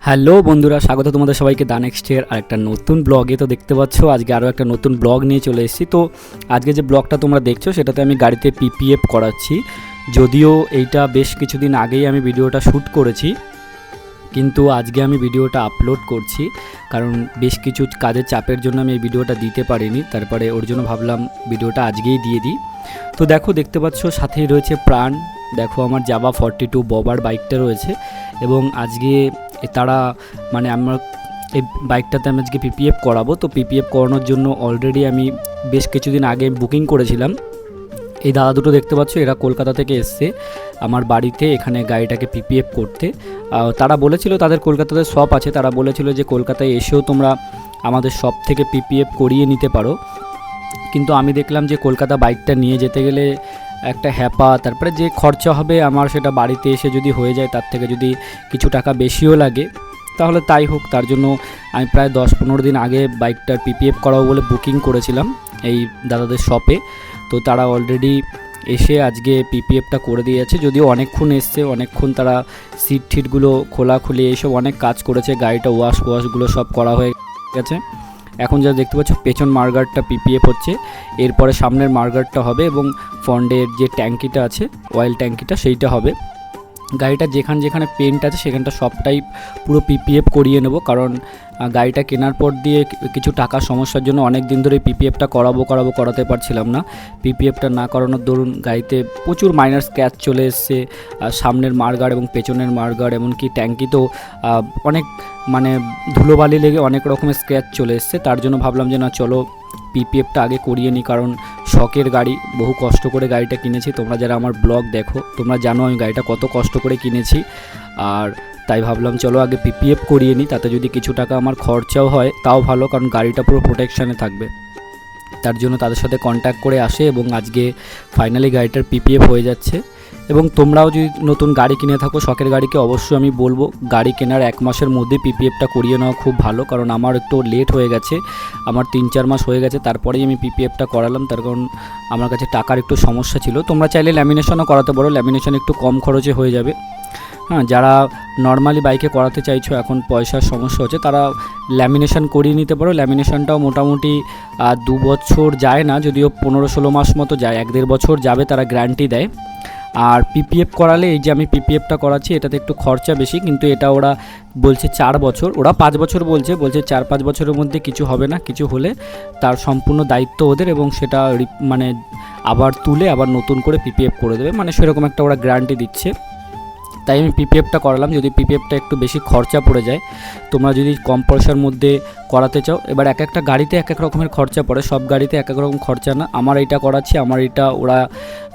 Hello বন্ধুরা, স্বাগত তোমাদের সবাইকে দা নেক্সটের আর একটা নতুন ব্লগে। তো দেখতে পাচ্ছ আজকে আরও একটা নতুন ব্লগ নিয়ে চলে এসেছি। তো আজকে যে ব্লগটা তোমরা দেখছো সেটাতে আমি গাড়িতে পিপিএফ করাচ্ছি। যদিও এইটা বেশ কিছুদিন আগেই আমি ভিডিওটা শ্যুট করেছি, কিন্তু আজকে আমি ভিডিওটা আপলোড করছি কারণ বেশ কিছু কাজের চাপের জন্য আমি এই ভিডিওটা দিতে পারিনি। তারপরে ওর জন্য ভাবলাম ভিডিওটা আজকেই দিয়ে দিই। তো দেখতে পাচ্ছ সাথেই রয়েছে প্রাণ, দেখো আমার জাভা 42 ববার বাইকটা রয়েছে। এবং আজকে তারা আমার এই বাইকটাতে আমি আজকে পিপিএফ করাবো। তো পিপিএফ করানোর জন্য অলরেডি আমি বেশ কিছুদিন আগে বুকিং করেছিলাম। এই দাদা দুটো দেখতে পাচ্ছ, এরা কলকাতা থেকে এসছে আমার বাড়িতে এখানে গাড়িটাকে পিপিএফ করতে। তারা বলেছিল তাদের কলকাতাতে শপ আছে, তারা বলেছিল যে কলকাতায় এসেও তোমরা আমাদের শপ থেকে পিপিএফ করিয়ে নিতে পারো। কিন্তু আমি দেখলাম যে কলকাতা বাইকটা নিয়ে যেতে গেলে একটা হ্যাপা, তারপরে যে খরচা হবে আমার সেটা বাড়িতে এসে যদি হয়ে যায় তার থেকে যদি কিছু টাকা বেশিও লাগে তাহলে তাই হোক। তার জন্য আমি প্রায় 10-15 দিন আগে বাইকটার পিপিএফ করাবো বলে বুকিং করেছিলাম এই দাদাদের শপে। তো তারা অলরেডি এসে আজকে পিপিএফটা করে দিয়ে যাচ্ছে। যদিও অনেকক্ষণ এসছে, অনেকক্ষণ তারা সিট ঠিটগুলো খোলাখুলি এইসব অনেক কাজ করেছে, গাড়িটা ওয়াশগুলো সব করা হয়ে গেছে। এখন যা দেখতে পাচ্ছ পেছন মার্গারটা পিপিএফ হচ্ছে, এরপরে সামনের মার্গারটা হবে এবং ফ্রন্টের যে ট্যাঙ্কিটা আছে অয়েল ট্যাঙ্কিটা সেইটা হবে। গাড়িটা যেখানে পেন্ট আছে সেখানটা সবটাই পুরো পিপিএফ করিয়ে নেব, কারণ গাড়িটা কেনার পর দিয়ে কিছু টাকার সমস্যার জন্য অনেক দিন ধরে পিপিএফটা করাতে পারছিলাম না। পিপিএফটা না করানোর দরুন গাড়িতে প্রচুর মাইনার স্ক্র্যাচ চলে এসছে, সামনের মার্গার এবং পেছনের মার্গার, এমনকি ট্যাঙ্কিতেও অনেক ধুলোবালি লেগে অনেক রকমের স্ক্র্যাচ চলে এসছে। তার জন্য ভাবলাম যে না, চলো পিপিএফটা আগে করিয়ে নিই, কারণ শখের গাড়ি, বহু কষ্ট করে গাড়িটা কিনেছি। তোমরা যারা আমার ব্লগ দেখো তোমরা জানো আমি গাড়িটা কত কষ্ট করে কিনেছি, আর তাই ভাবলাম চলো আগে পিপিএফ করিয়ে নিই, তাতে যদি কিছু টাকা আমার খরচাও হয় তাও ভালো, কারণ গাড়িটা পুরো প্রোটেকশানে থাকবে। তার জন্য তাদের সাথে কন্ট্যাক্ট করে আসে এবং আজকে ফাইনালি গাড়িটার পিপিএফ হয়ে যাচ্ছে। এবং তোমরাও যদি নতুন গাড়ি কিনে থাকো শখের গাড়িকে, অবশ্যই আমি বলবো গাড়ি কেনার 1 মাসের মধ্যে পিপিএফটা করিয়ে নেওয়া খুব ভালো, কারণ আমার একটু লেট হয়ে গেছে, আমার 3-4 মাস হয়ে গেছে তারপরেই আমি পিপিএফটা করালাম। তার কারণ আমার কাছে টাকার একটু সমস্যা ছিল। তোমরা চাইলে ল্যামিনেশনও করাতে পারো, ল্যামিনেশন একটু কম খরচে হয়ে যাবে। হ্যাঁ, যারা নর্মালি বাইকে করাতে চাইছো, এখন পয়সার সমস্যা হচ্ছে, তারা ল্যামিনেশন করিয়ে নিতে পারো। ল্যামিনেশনটাও মোটামুটি 2 বছর যায় না, যদিও 15-16 মাস মতো যায়, 1-1.5 বছর যাবে, তারা গ্যারান্টি দেয়। আর পিপিএফ করালে, এই যে আমি পিপিএফটা করাচ্ছি এটাতে একটু খরচা বেশি, কিন্তু এটা ওরা বলছে 4 বছর, ওরা 5 বছর বলছে 4-5 বছরের মধ্যে কিছু হবে না, কিছু হলে তার সম্পূর্ণ দায়িত্ব ওদের, এবং সেটা আবার তুলে আবার নতুন করে পিপিএফ করে দেবে, সেরকম একটা ওরা গ্যারান্টি দিচ্ছে। তাই আমি পিপিএফটা করালাম। যদি পিপিএফটা একটু বেশি খরচা পড়ে যায়, তোমরা যদি কম পয়সার মধ্যে করাতে চাও, এবার এক একটা গাড়িতে এক এক রকমের খরচা পড়ে, সব গাড়িতে এক এক রকম খরচা না। আমার এইটা করাচ্ছি, আমার এটা ওরা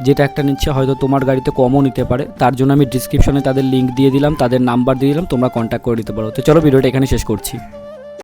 যেটা একটা নিচ্ছে হয়তো তোমার গাড়িতে কমও নিতে পারে, তার জন্য আমি ডিসক্রিপশনে তাদের লিঙ্ক দিয়ে দিলাম, তাদের নাম্বার দিয়ে দিলাম, তোমরা কন্ট্যাক্ট করে নিতে পারো। তো চলো ভিডিওটা এখানে শেষ করছি।